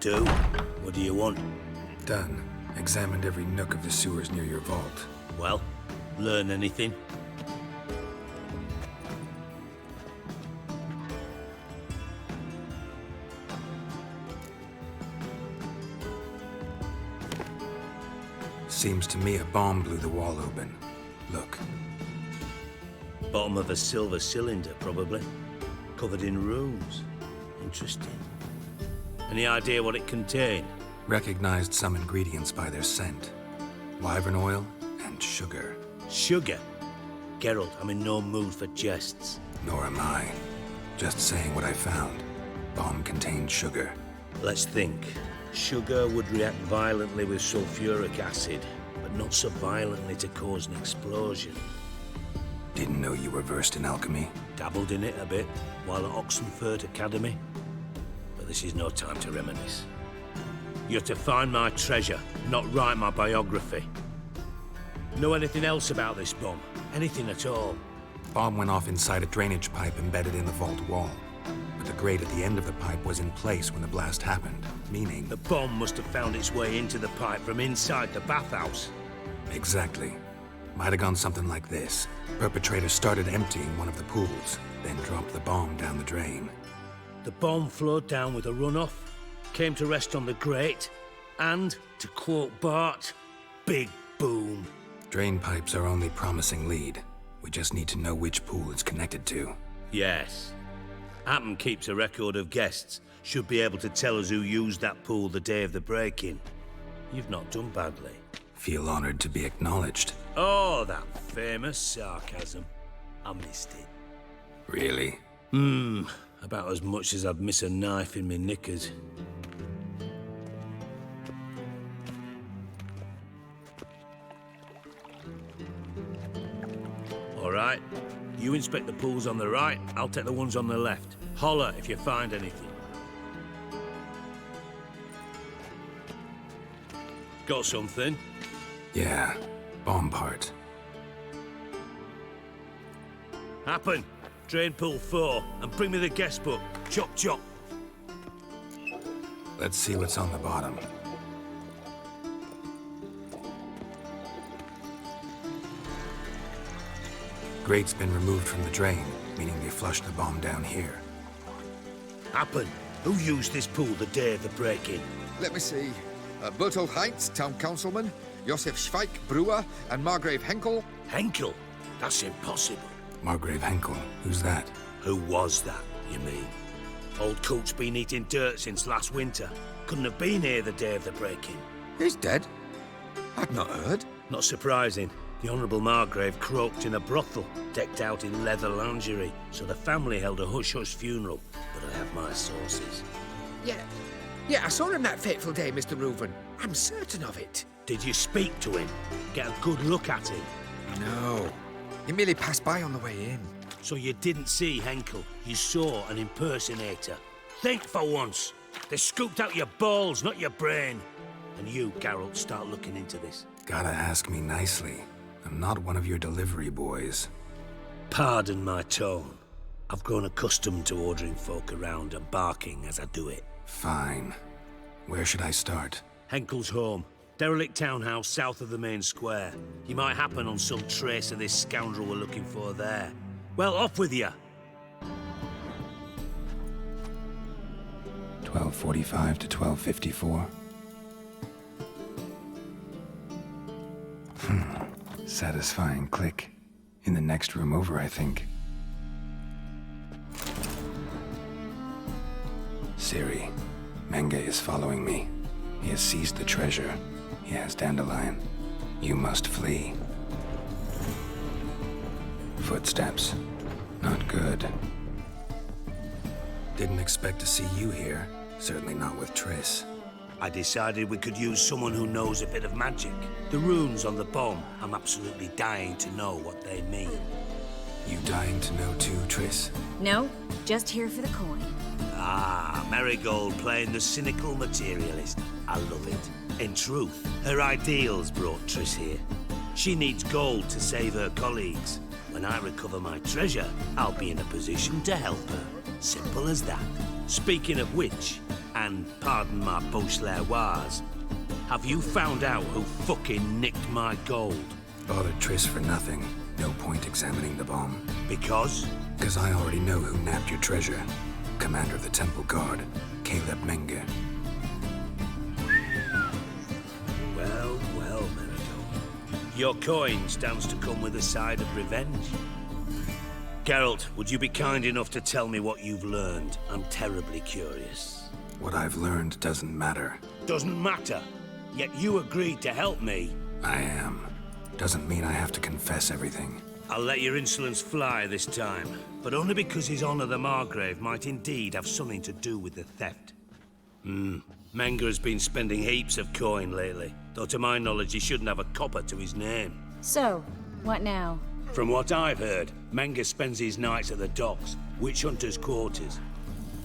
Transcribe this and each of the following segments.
do. What do you want? Done. Examined every nook of the sewers near your vault. Well, learn anything? Seems to me a bomb blew the wall open. Look. Bottom of a silver cylinder, probably. Covered in runes. Interesting. Any idea what it contained? Recognized some ingredients by their scent. Wyvern oil and sugar. Sugar? Geralt, I'm in no mood for jests. Nor am I. Just saying what I found. Bomb contained sugar. Let's think. Sugar would react violently with sulfuric acid, but not so violently to cause an explosion. Didn't know you were versed in alchemy. Dabbled in it a bit while at Oxenford Academy. But this is no time to reminisce. You're to find my treasure, not write my biography. Know anything else about this bomb? Anything at all? Bomb went off inside a drainage pipe embedded in the vault wall. But the grate at the end of the pipe was in place when the blast happened, meaning... The bomb must have found its way into the pipe from inside the bathhouse. Exactly. Might have gone something like this. Perpetrator started emptying one of the pools, then dropped the bomb down the drain. The bomb flowed down with a runoff, came to rest on the grate, and, to quote Bart, big boom. Drain pipes are only promising lead. We just need to know which pool it's connected to. Yes. Hammond keeps a record of guests. Should be able to tell us who used that pool the day of the break-in. You've not done badly. Feel honored to be acknowledged. Oh, that famous sarcasm. I missed it. Really? About as much as I'd miss a knife in my knickers. All right. You inspect the pools on the right, I'll take the ones on the left. Holler if you find anything. Got something? Yeah. Bomb part. Happen. Drain pool 4, and bring me the guest book. Chop chop. Let's see what's on the bottom. Grate's been removed from the drain, meaning they flushed the bomb down here. Happen. Who used this pool the day of the break-in? Let me see. Bertold Heinz, town councilman, Josef Schweik, brewer, and Margrave Henkel. Henkel? That's impossible. Margrave Henkel, who's that? Who was that, you mean? Old Coot's been eating dirt since last winter. Couldn't have been here the day of the break-in. He's dead? I'd not heard. Not surprising. The Honourable Margrave croaked in a brothel, decked out in leather lingerie, so the family held a hush-hush funeral. But I have my sources. Yeah, I saw him that fateful day, Mr. Reuven. I'm certain of it. Did you speak to him? Get a good look at him? No. He merely passed by on the way in. So you didn't see Henkel, you saw an impersonator. Think for once. They scooped out your balls, not your brain. And you, Geralt, start looking into this. Gotta ask me nicely. I'm not one of your delivery boys. Pardon my tone. I've grown accustomed to ordering folk around and barking as I do it. Fine. Where should I start? Henkel's home. Derelict townhouse south of the main square. You might happen on some trace of this scoundrel we're looking for there. Well, off with you. 12:45 to 12:54. Satisfying click. In the next room over, I think. Ciri, Menge is following me. He has seized the treasure. He has Dandelion. You must flee. Footsteps. Not good. Didn't expect to see you here. Certainly not with Triss. I decided we could use someone who knows a bit of magic. The runes on the bomb, I'm absolutely dying to know what they mean. You dying to know too, Triss? No, just here for the coin. Ah, Marigold playing the cynical materialist. I love it. In truth, her ideals brought Triss here. She needs gold to save her colleagues. When I recover my treasure, I'll be in a position to help her. Simple as that. Speaking of which, and pardon my Beauclervoise, have you found out who fucking nicked my gold? Bothered Triss for nothing. No point examining the bomb. Because? Because I already know who nabbed your treasure. Commander of the Temple Guard, Caleb Menge. Well, Merigold. Your coin stands to come with a side of revenge. Geralt, would you be kind enough to tell me what you've learned? I'm terribly curious. What I've learned doesn't matter. Doesn't matter. Yet you agreed to help me. I am. Doesn't mean I have to confess everything. I'll let your insolence fly this time, but only because His Honor the Margrave might indeed have something to do with the theft. Menge has been spending heaps of coin lately, though to my knowledge he shouldn't have a copper to his name. So, what now? From what I've heard, Menge spends his nights at the docks, witch hunters' quarters.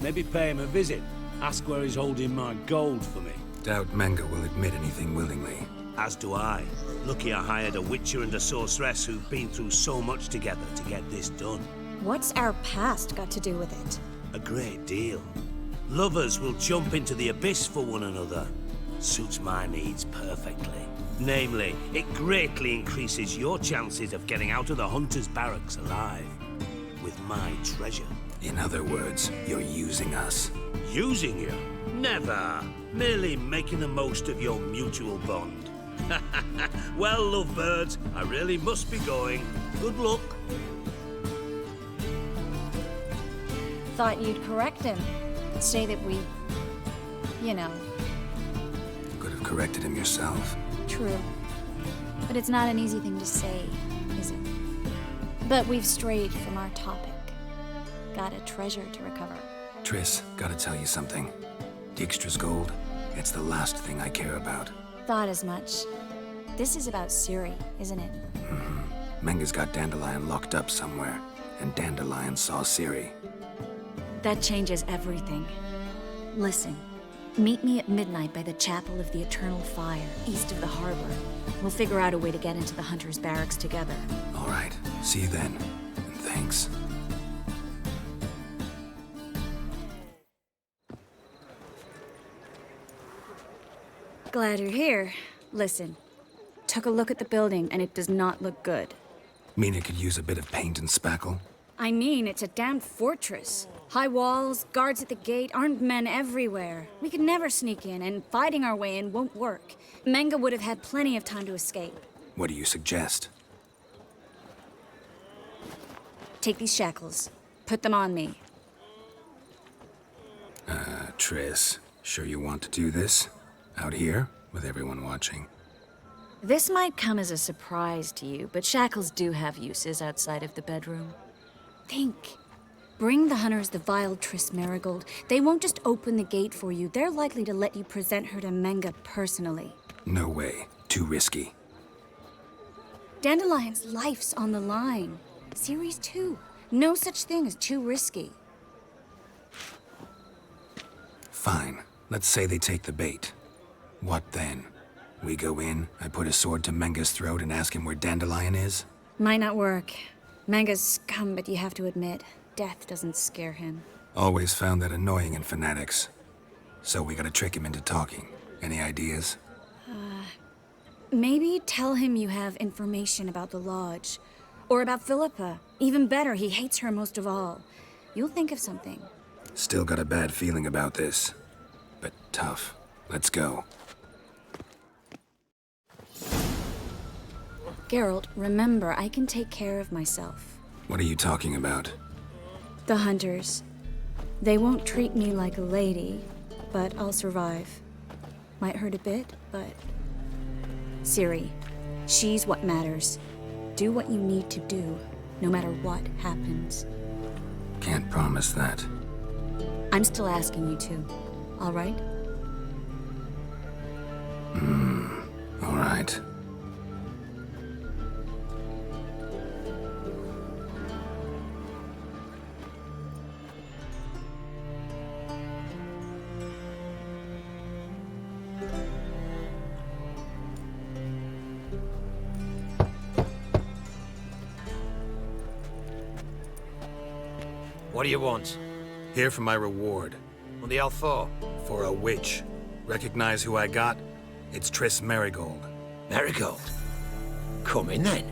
Maybe pay him a visit, ask where he's holding my gold for me. Doubt Menge will admit anything willingly. As do I. Lucky I hired a witcher and a sorceress who've been through so much together to get this done. What's our past got to do with it? A great deal. Lovers will jump into the abyss for one another. Suits my needs perfectly. Namely, it greatly increases your chances of getting out of the hunter's barracks alive. With my treasure. In other words, you're using us. Using you? Never. Merely making the most of your mutual bond. Well, lovebirds, I really must be going. Good luck. Thought you'd correct him. Say that we... you know. Could have corrected him yourself. True. But it's not an easy thing to say, is it? But we've strayed from our topic. Got a treasure to recover. Triss, gotta tell you something. Dijkstra's gold, it's the last thing I care about. Thought as much. This is about Ciri, isn't it? Menge's got Dandelion locked up somewhere, and Dandelion saw Ciri. That changes everything. Listen, meet me at midnight by the Chapel of the Eternal Fire, east of the harbor. We'll figure out a way to get into the Hunter's barracks together. All right, see you then, and thanks. Glad you're here. Listen, took a look at the building and it does not look good. Mean it could use a bit of paint and spackle? I mean, it's a damn fortress. High walls, guards at the gate, armed men everywhere. We could never sneak in, and fighting our way in won't work. Menge would have had plenty of time to escape. What do you suggest? Take these shackles. Put them on me. Triss, sure you want to do this? Out here, with everyone watching? This might come as a surprise to you, but shackles do have uses outside of the bedroom. Think. Bring the hunters the vile Triss Merigold. They won't just open the gate for you. They're likely to let you present her to Menge personally. No way. Too risky. Dandelion's life's on the line. Series 2. No such thing as too risky. Fine. Let's say they take the bait. What then? We go in, I put a sword to Menge's throat and ask him where Dandelion is? Might not work. Menge's scum, but you have to admit, death doesn't scare him. Always found that annoying in fanatics. So we gotta trick him into talking. Any ideas? Maybe tell him you have information about the Lodge. Or about Philippa. Even better, he hates her most of all. You'll think of something. Still got a bad feeling about this. But tough. Let's go. Geralt, remember, I can take care of myself. What are you talking about? The hunters. They won't treat me like a lady, but I'll survive. Might hurt a bit, but... Ciri, she's what matters. Do what you need to do, no matter what happens. Can't promise that. I'm still asking you to, all right? All right. What do you want? Here for my reward. On the L4. For a witch. Recognize who I got? It's Triss Merigold. Marigold. Come in then.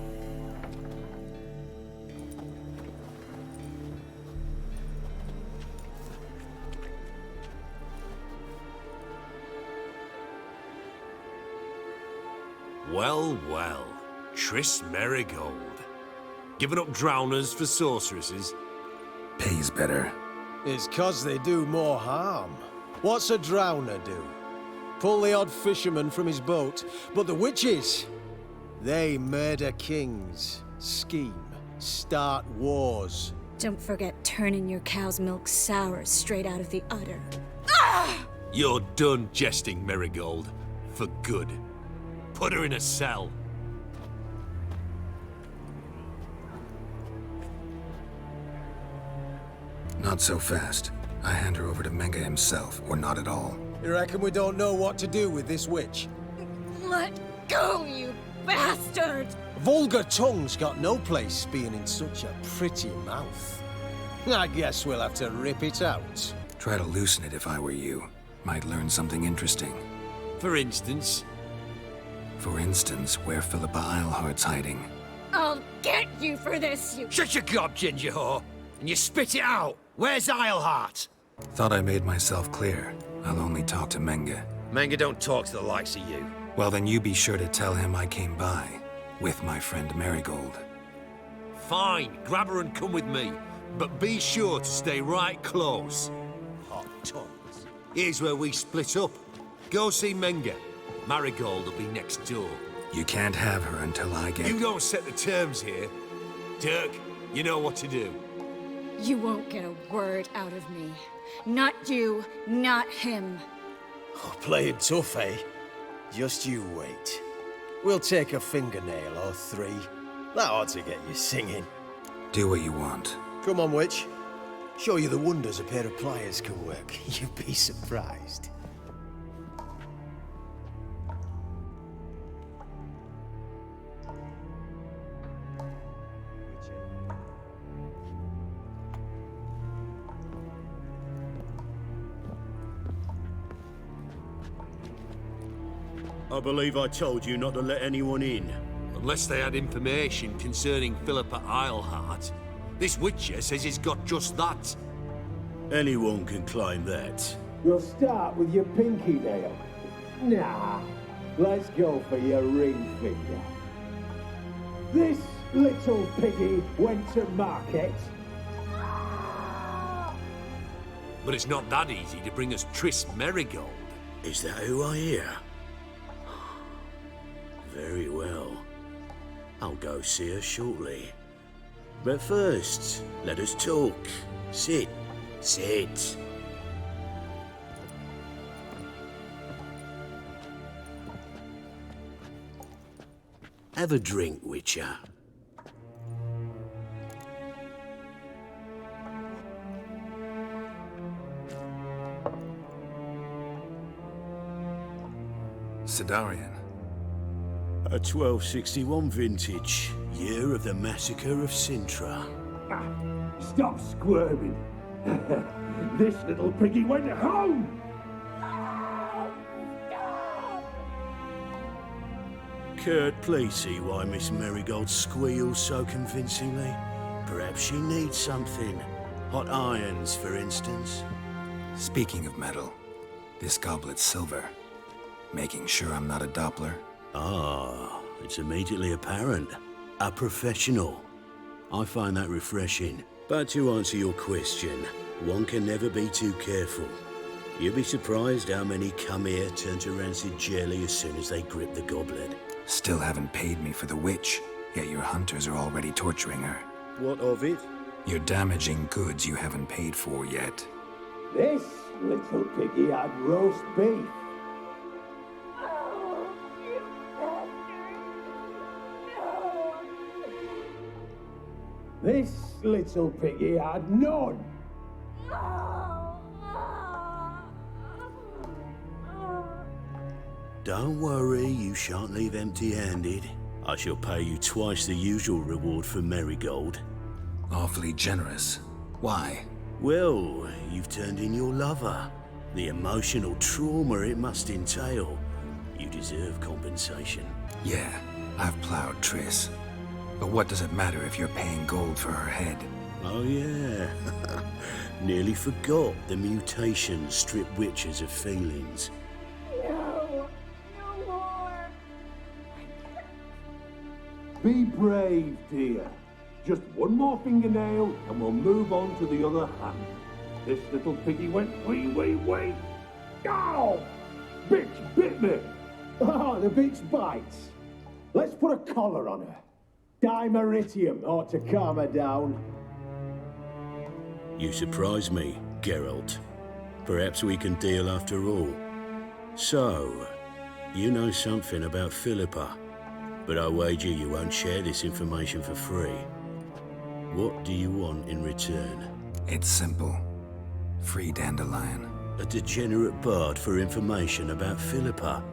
Well, well. Triss Merigold. Giving up drowners for sorceresses? Pays better. It's 'cause they do more harm. What's a drowner do? Pull the odd fisherman from his boat. But the witches, they murder kings, scheme, start wars. Don't forget turning your cow's milk sour straight out of the udder. You're done jesting, Merigold. For good. Put her in a cell. Not so fast. I hand her over to Menga himself, or not at all. You reckon we don't know what to do with this witch? Let go, you bastard! Vulgar tongue's got no place being in such a pretty mouth. I guess we'll have to rip it out. Try to loosen it if I were you. Might learn something interesting. For instance? For instance, where Philippa Eilhart's hiding. I'll get you for this, you... Shut your gob, ginger whore, and you spit it out. Where's Eilhart? Thought I made myself clear. I'll only talk to Menga. Menga don't talk to the likes of you. Well, then you be sure to tell him I came by. With my friend Merigold. Fine, grab her and come with me. But be sure to stay right close. Hot tongues. Here's where we split up. Go see Menga. Marigold will be next door. You can't have her until I get... You don't set the terms here. Dirk, you know what to do. You won't get a word out of me. Not you, not him. Oh, playing tough, eh? Just you wait. We'll take a fingernail or three. That ought to get you singing. Do what you want. Come on, witch. Show you the wonders a pair of pliers can work. You'd be surprised. I believe I told you not to let anyone in. Unless they had information concerning Philippa Eilhart. This Witcher says he's got just that. Anyone can claim that. You'll start with your pinky nail. Nah, let's go for your ring finger. This little piggy went to market. But it's not that easy to bring us Triss Merigold. Is that who I hear? Very well. I'll go see her shortly. But first, let us talk. Sit. Sit. Have a drink, Witcher. Sidarian. A 1261 vintage, year of the massacre of Sintra. Stop squirming. This little piggy went home. Kurt, please see why Miss Merigold squeals so convincingly. Perhaps she needs something. Hot irons, for instance. Speaking of metal, this goblet's silver. Making sure I'm not a Doppler. Ah, it's immediately apparent. A professional. I find that refreshing. But to answer your question, one can never be too careful. You'll be surprised how many come here turn to rancid jelly as soon as they grip the goblet. Still haven't paid me for the witch, yet your hunters are already torturing her. What of it? You're damaging goods you haven't paid for yet. This little piggy had roast beef. This little piggy had none. Don't worry, you shan't leave empty-handed. I shall pay you twice the usual reward for Merigold. Awfully generous. Why? Well, you've turned in your lover. The emotional trauma it must entail. You deserve compensation. Yeah, I've plowed Triss. But what does it matter if you're paying gold for her head? Oh yeah. Nearly forgot the mutations strip witches of feelings. No, no more. Be brave, dear. Just one more fingernail and we'll move on to the other hand. This little piggy went wee. Ow! Bitch bit me! Oh, the bitch bites. Let's put a collar on her. Dimeritium ought to calm her down. You surprise me, Geralt. Perhaps we can deal after all. So, you know something about Philippa, but I wager you won't share this information for free. What do you want in return? It's simple. Free Dandelion. A degenerate bard for information about Philippa.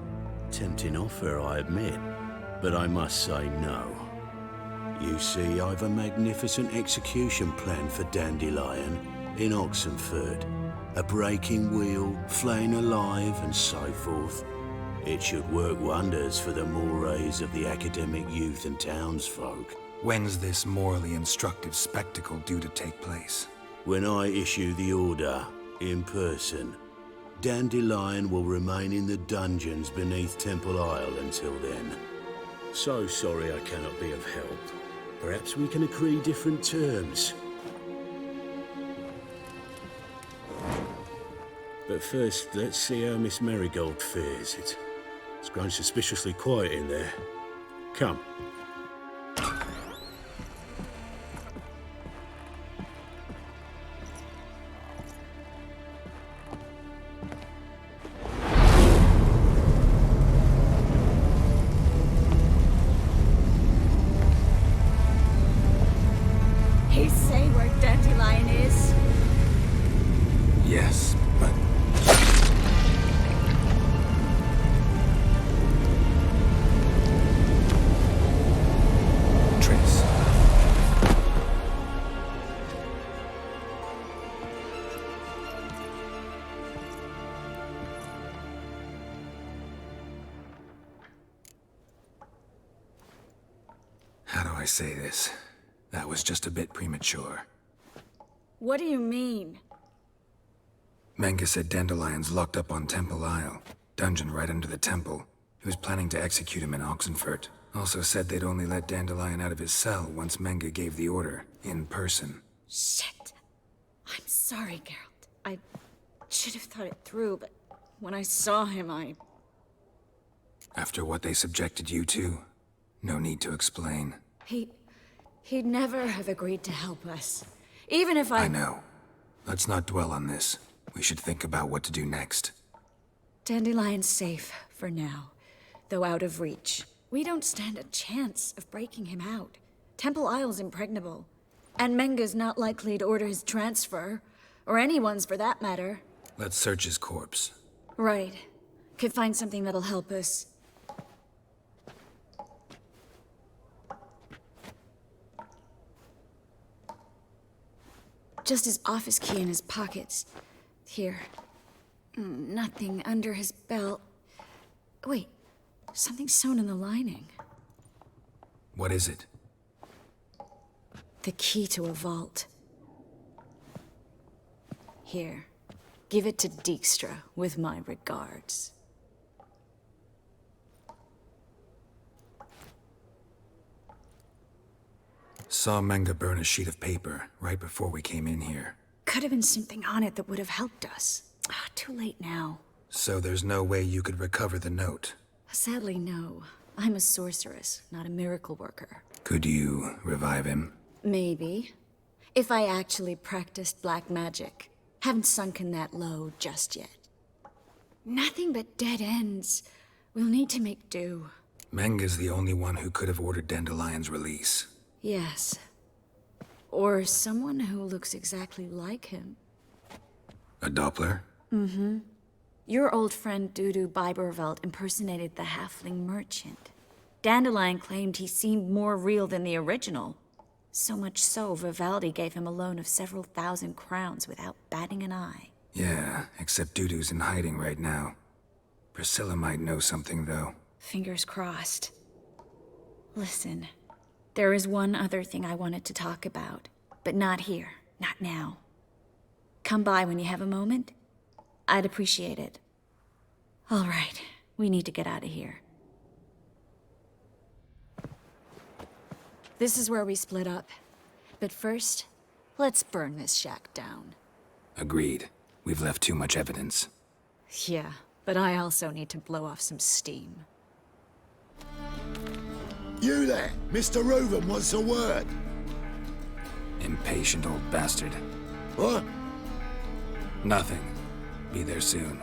Tempting offer, I admit, but I must say no. You see, I've a magnificent execution plan for Dandelion in Oxenford. A breaking wheel, flaying alive, and so forth. It should work wonders for the mores of the academic youth and townsfolk. When's this morally instructive spectacle due to take place? When I issue the order, in person, Dandelion will remain in the dungeons beneath Temple Isle until then. So sorry I cannot be of help. Perhaps we can agree different terms. But first, let's see how Miss Marigold fares. It's grown suspiciously quiet in there. Come. He say where Dandelion is? Yes, but... Triss. How do I say this? That was just a bit premature. What do you mean? Menga said Dandelion's locked up on Temple Isle, dungeon right under the temple. He was planning to execute him in Oxenfurt. Also said they'd only let Dandelion out of his cell once Menga gave the order, in person. Shit. I'm sorry, Geralt. I should have thought it through, but when I saw him, After what they subjected you to, no need to explain. He'd never have agreed to help us. Even if I know. Let's not dwell on this. We should think about what to do next. Dandelion's safe for now, though out of reach. We don't stand a chance of breaking him out. Temple Isle's impregnable, and Menga's not likely to order his transfer, or anyone's for that matter. Let's search his corpse. Right. Could find something that'll help us. Just his office key in his pockets. Here. Nothing under his belt. Wait, something sewn in the lining. What is it? The key to a vault. Here. Give it to Dijkstra with my regards. Saw Menga burn a sheet of paper right before we came in here. Could have been something on it that would have helped us. Too late now. So there's no way you could recover the note? Sadly, no. I'm a sorceress, not a miracle worker. Could you revive him? Maybe. If I actually practiced black magic. Haven't sunken that low just yet. Nothing but dead ends. We'll need to make do. Menga's the only one who could have ordered Dandelion's release. Yes. Or someone who looks exactly like him. A Doppler? Mm-hmm. Your old friend Dudu Biberveld impersonated the halfling merchant. Dandelion claimed he seemed more real than the original. So much so, Vivaldi gave him a loan of several thousand crowns without batting an eye. Yeah, except Dudu's in hiding right now. Priscilla might know something, though. Fingers crossed. Listen, there is one other thing I wanted to talk about, but not here, not now. Come by when you have a moment. I'd appreciate it. All right, we need to get out of here. This is where we split up. But first, let's burn this shack down. Agreed. We've left too much evidence. Yeah, but I also need to blow off some steam. You there! Mr. Reuven wants a word. Impatient old bastard. What? Nothing. Be there soon.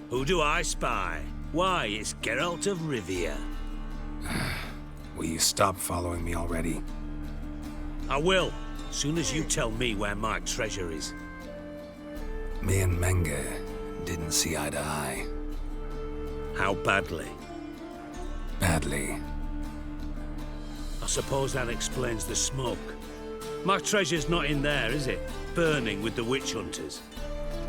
Who do I spy? Why, it's Geralt of Rivia. Will you stop following me already? I will, soon as you tell me where my treasure is. Me and Menge didn't see eye to eye. How badly? Badly. I suppose that explains the smoke. My treasure's not in there, is it? Burning with the witch hunters.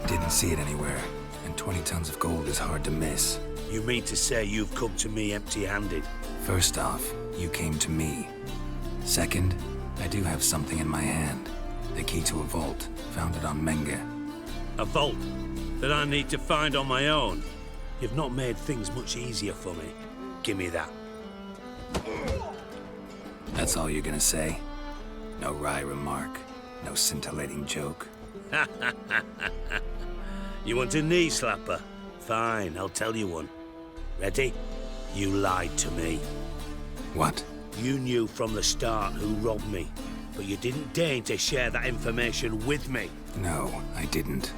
Didn't see it anywhere, and 20 tons of gold is hard to miss. You mean to say you've come to me empty-handed? First off, you came to me. Second, I do have something in my hand. The key to a vault, found it on Menge. A vault that I need to find on my own? You've not made things much easier for me. Give me that. That's all you're gonna say? No wry remark, no scintillating joke. You want a knee slapper? Fine, I'll tell you one. Ready? You lied to me. What? You knew from the start who robbed me, but you didn't deign to share that information with me. No, I didn't.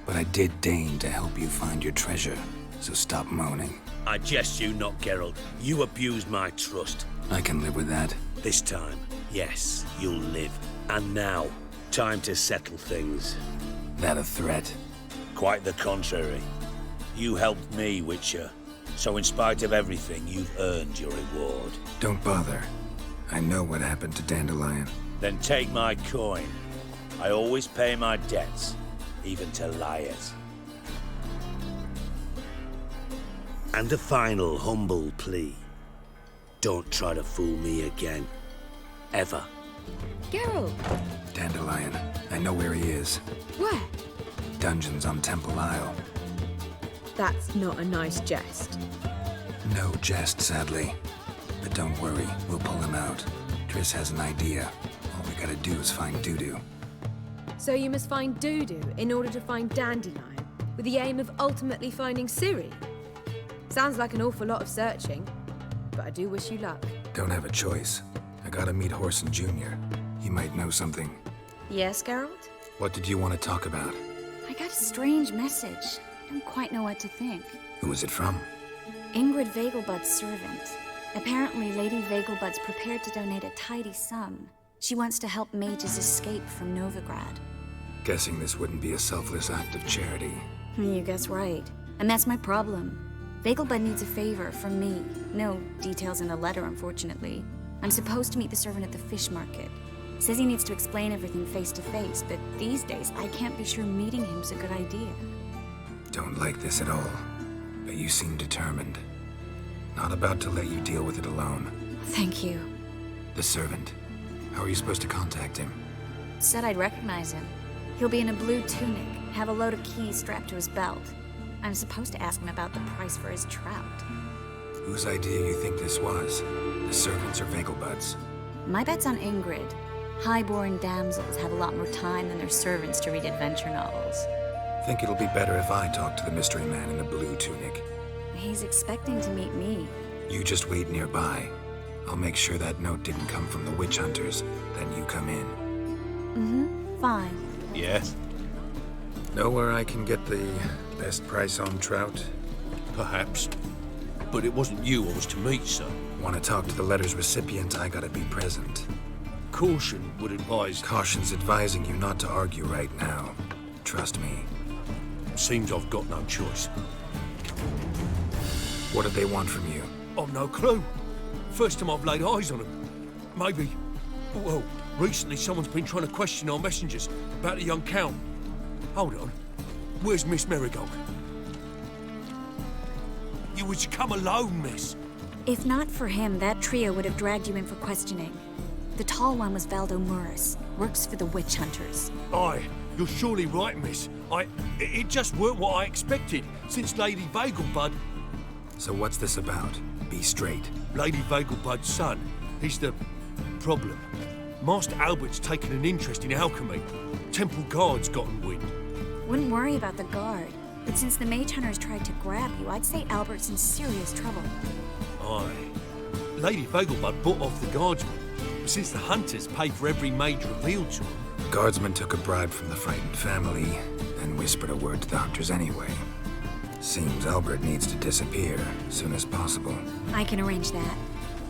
But I did deign to help you find your treasure, so stop moaning. I jest you not, Geralt. You abused my trust. I can live with that. This time, yes, you'll live. And now, time to settle things. That a threat? Quite the contrary. You helped me, Witcher. So in spite of everything, you've earned your reward. Don't bother. I know what happened to Dandelion. Then take my coin. I always pay my debts, even to liars. And a final humble plea. Don't try to fool me again. Ever. Geralt! Dandelion. I know where he is. Where? Dungeons on Temple Isle. That's not a nice jest. No jest, sadly. But don't worry, we'll pull him out. Triss has an idea. All we gotta do is find Dudu. So you must find Dudu in order to find Dandelion, with the aim of ultimately finding Ciri? Sounds like an awful lot of searching, but I do wish you luck. Don't have a choice. I gotta meet Horson Jr. He might know something. Yes, Geralt? What did you want to talk about? I got a strange message. I don't quite know what to think. Who was it from? Ingrid Vegelbud's servant. Apparently, Lady Vegelbud's prepared to donate a tidy sum. She wants to help mages escape from Novigrad. Guessing this wouldn't be a selfless act of charity. You guess right. And that's my problem. Vegelbud needs a favor from me. No details in the letter, unfortunately. I'm supposed to meet the servant at the fish market. Says he needs to explain everything face to face, but these days I can't be sure meeting him's a good idea. Don't like this at all, but you seem determined. Not about to let you deal with it alone. Thank you. The servant. How are you supposed to contact him? Said I'd recognize him. He'll be in a blue tunic, have a load of keys strapped to his belt. I'm supposed to ask him about the price for his trout. Whose idea you think this was? The servants or Vegelbud's? My bet's on Ingrid. High-born damsels have a lot more time than their servants to read adventure novels. Think it'll be better if I talk to the mystery man in the blue tunic. He's expecting to meet me. You just wait nearby. I'll make sure that note didn't come from the witch hunters. Then you come in. Mm-hmm. Fine. Yes? Know where I can get the best price on trout? Perhaps. But it wasn't you I was to meet, sir. Want to talk to the letter's recipient, I gotta be present. Caution would advise... Caution's advising you not to argue right now. Trust me. Seems I've got no choice. What did they want from you? I've no clue. First time I've laid eyes on them. Maybe... Well, recently someone's been trying to question our messengers about the young Count. Hold on. Where's Miss Marigold? You was to come alone, miss. If not for him, that trio would have dragged you in for questioning. The tall one was Valdo Muris, works for the witch hunters. Aye, you're surely right, miss. It just weren't what I expected, since Lady Vegelbud... So what's this about? Be straight. Lady Vegelbud's son, he's the problem. Master Albert's taken an interest in alchemy. Temple Guard's gotten wind. Wouldn't worry about the guard, but since the mage hunters tried to grab you, I'd say Albert's in serious trouble. Aye. Lady Vegelbud bought off the guardsman, but since the hunters pay for every mage revealed to them... Guardsman took a bribe from the frightened family and whispered a word to the hunters anyway. Seems Albert needs to disappear as soon as possible. I can arrange that.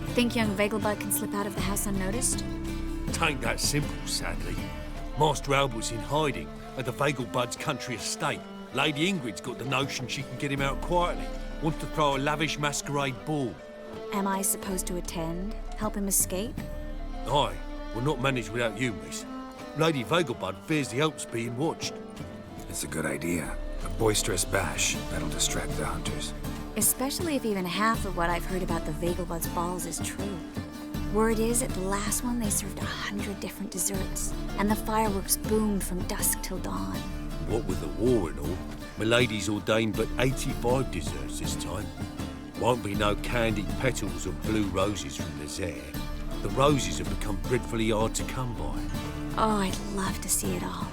Think young Vegelbud can slip out of the house unnoticed? Tain't that simple, sadly. Master Albert's in hiding at the Vegelbud's country estate. Lady Ingrid's got the notion she can get him out quietly. Wants to throw a lavish masquerade ball. Am I supposed to attend? Help him escape? Aye, we'll not manage without you, miss. Lady Vegelbud fears the Alps being watched. It's a good idea. A boisterous bash that'll distract the hunters. Especially if even half of what I've heard about the Vegelbud's balls is true. Word is, at the last one, they served 100 different desserts, and the fireworks boomed from dusk till dawn. What with the war and all, Milady's ordained but 85 desserts this time. Won't be no candied petals or blue roses from the Zaire. The roses have become dreadfully hard to come by. Oh, I'd love to see it all.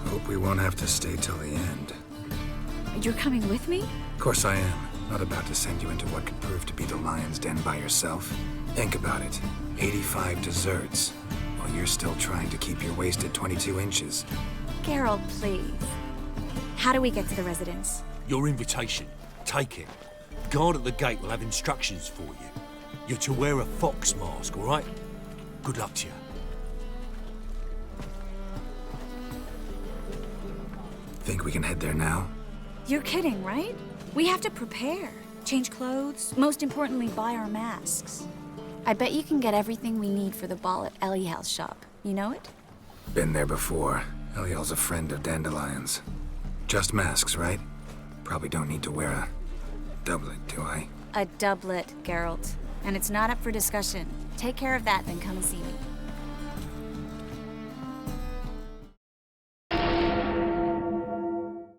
Hope we won't have to stay till the end. You're coming with me? Of course I am. Not about to send you into what could prove to be the lion's den by yourself. Think about it. 85 desserts, while you're still trying to keep your waist at 22 inches. Geralt, please. How do we get to the residence? Your invitation. Take it. Guard at the gate will have instructions for you. You're to wear a fox mask, all right? Good luck to you. Think we can head there now? You're kidding, right? We have to prepare. Change clothes. Most importantly, buy our masks. I bet you can get everything we need for the ball at Eliel's shop. You know it? Been there before. Eliel's a friend of Dandelion's. Just masks, right? Probably don't need to wear a doublet, do I? A doublet, Geralt. And it's not up for discussion. Take care of that, then come and see me.